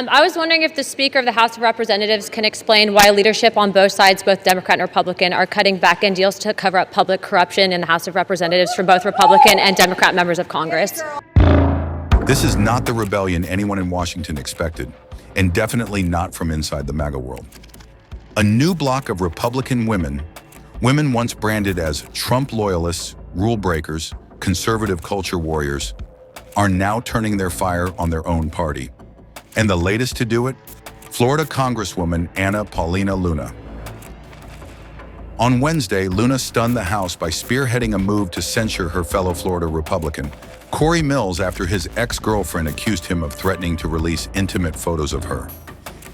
I was wondering if the Speaker of the House of Representatives can explain why leadership on both sides, both Democrat and Republican, are cutting back-end deals to cover up public corruption in the House of Representatives from both Republican and Democrat members of Congress. This is not the rebellion anyone in Washington expected, and definitely not from inside the MAGA world. A new bloc of Republican women once branded as Trump loyalists, rule breakers, conservative culture warriors, are now turning their fire on their own party. And the latest to do it? Florida Congresswoman Anna Paulina Luna. On Wednesday, Luna stunned the House by spearheading a move to censure her fellow Florida Republican, Cory Mills, after his ex-girlfriend accused him of threatening to release intimate photos of her.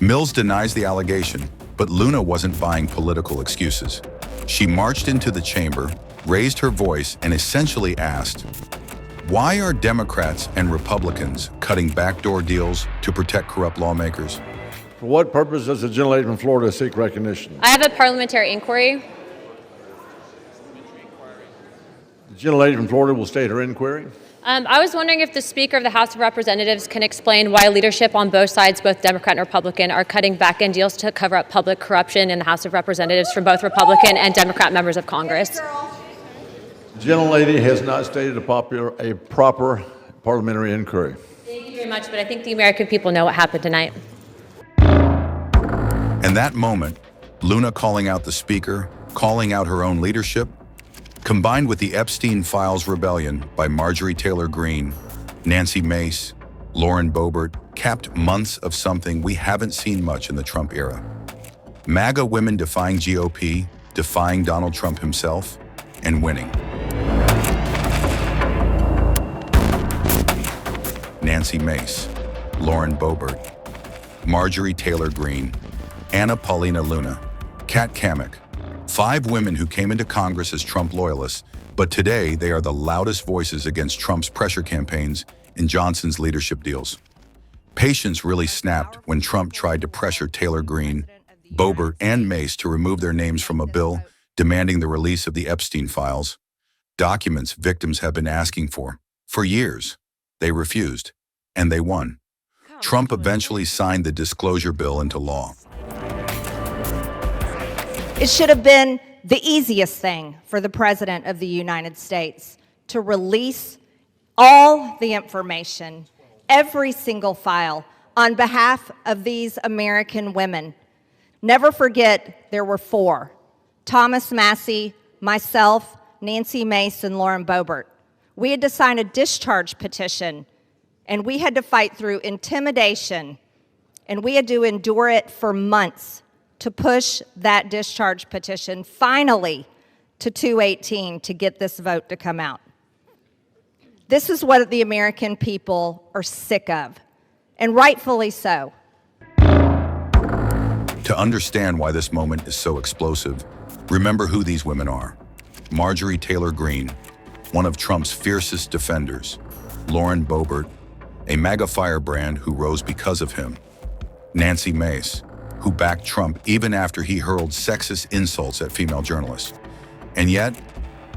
Mills denies the allegation, but Luna wasn't buying political excuses. She marched into the chamber, raised her voice, and essentially asked, "Why are Democrats and Republicans cutting backdoor deals to protect corrupt lawmakers?" For what purpose does the gentlelady from Florida seek recognition? I have a parliamentary inquiry. The gentlelady from Florida will state her inquiry. I was wondering if the Speaker of the House of Representatives can explain why leadership on both sides, both Democrat and Republican, are cutting back-end deals to cover up public corruption in the House of Representatives from both Republican and Democrat members of Congress. The gentlelady has not stated a proper parliamentary inquiry. Thank you very much, but I think the American people know what happened tonight. In that moment, Luna calling out the Speaker, calling out her own leadership, combined with the Epstein Files rebellion by Marjorie Taylor Greene, Nancy Mace, Lauren Boebert, capped months of something we haven't seen much in the Trump era. MAGA women defying GOP, defying Donald Trump himself, and winning. Nancy Mace, Lauren Boebert, Marjorie Taylor Greene, Anna Paulina Luna, Kat Cammack, 5 women who came into Congress as Trump loyalists, but today they are the loudest voices against Trump's pressure campaigns and Johnson's leadership deals. Patience really snapped when Trump tried to pressure Taylor Greene, Boebert, and Mace to remove their names from a bill demanding the release of the Epstein files, documents victims have been asking for years. They refused, and they won. Trump eventually signed the disclosure bill into law. It should have been the easiest thing for the President of the United States to release all the information, every single file, on behalf of these American women. Never forget, there were 4. Thomas Massie, myself, Nancy Mace, and Lauren Boebert. We had to sign a discharge petition, and we had to fight through intimidation, and we had to endure it for months to push that discharge petition finally to 218 to get this vote to come out. This is what the American people are sick of, and rightfully so. To understand why this moment is so explosive, remember who these women are. Marjorie Taylor Greene, one of Trump's fiercest defenders. Lauren Boebert, a MAGA firebrand who rose because of him. Nancy Mace, who backed Trump even after he hurled sexist insults at female journalists. And yet,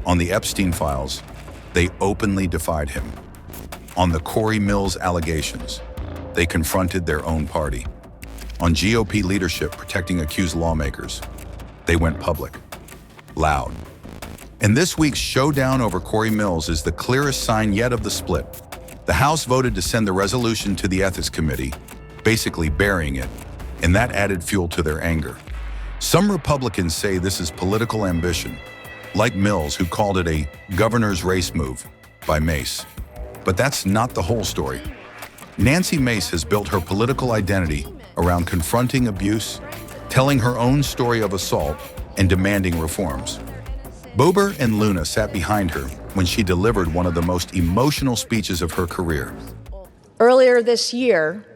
on the Epstein files, they openly defied him. On the Cory Mills allegations, they confronted their own party. On GOP leadership protecting accused lawmakers, they went public, loud. And this week's showdown over Cory Mills is the clearest sign yet of the split. The House voted to send the resolution to the Ethics Committee, basically burying it, and that added fuel to their anger. Some Republicans say this is political ambition, like Mills, who called it a governor's race move by Mace. But that's not the whole story. Nancy Mace has built her political identity around confronting abuse, telling her own story of assault, and demanding reforms. Boebert and Luna sat behind her when she delivered one of the most emotional speeches of her career. Earlier this year,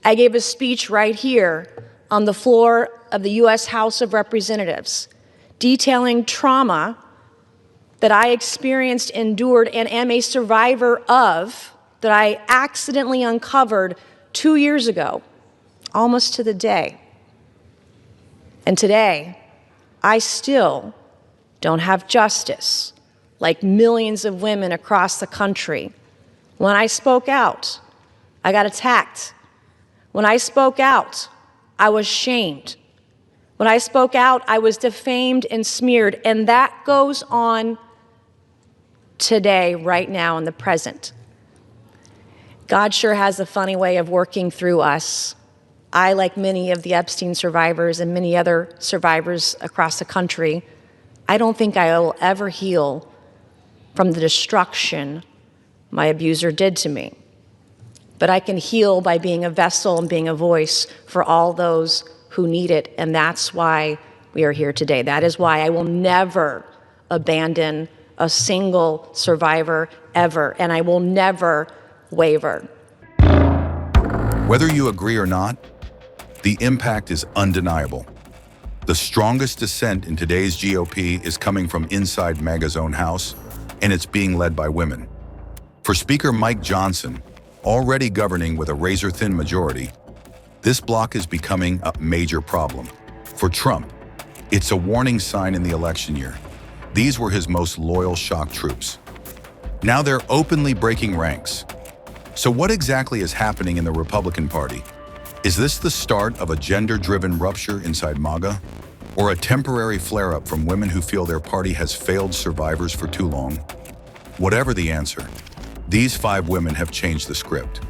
I gave a speech right here on the floor of the U.S. House of Representatives, detailing trauma that I experienced, endured, and am a survivor of, that I accidentally uncovered 2 years ago, almost to the day. And today, I still don't have justice, like millions of women across the country. When I spoke out, I got attacked When I spoke out, I was shamed. When I spoke out, I was defamed and smeared, and that goes on today, right now, in the present. God sure has a funny way of working through us. I, like many of the Epstein survivors and many other survivors across the country, I don't think I will ever heal from the destruction my abuser did to me. But I can heal by being a vessel and being a voice for all those who need it, and that's why we are here today. That is why I will never abandon a single survivor ever, and I will never waver. Whether you agree or not, the impact is undeniable. The strongest dissent in today's GOP is coming from inside MAGA's own house, and it's being led by women. For Speaker Mike Johnson, already governing with a razor-thin majority, this bloc is becoming a major problem. For Trump, it's a warning sign in the election year. These were his most loyal shock troops. Now they're openly breaking ranks. So what exactly is happening in the Republican Party? Is this the start of a gender-driven rupture inside MAGA? Or a temporary flare-up from women who feel their party has failed survivors for too long? Whatever the answer, these 5 women have changed the script.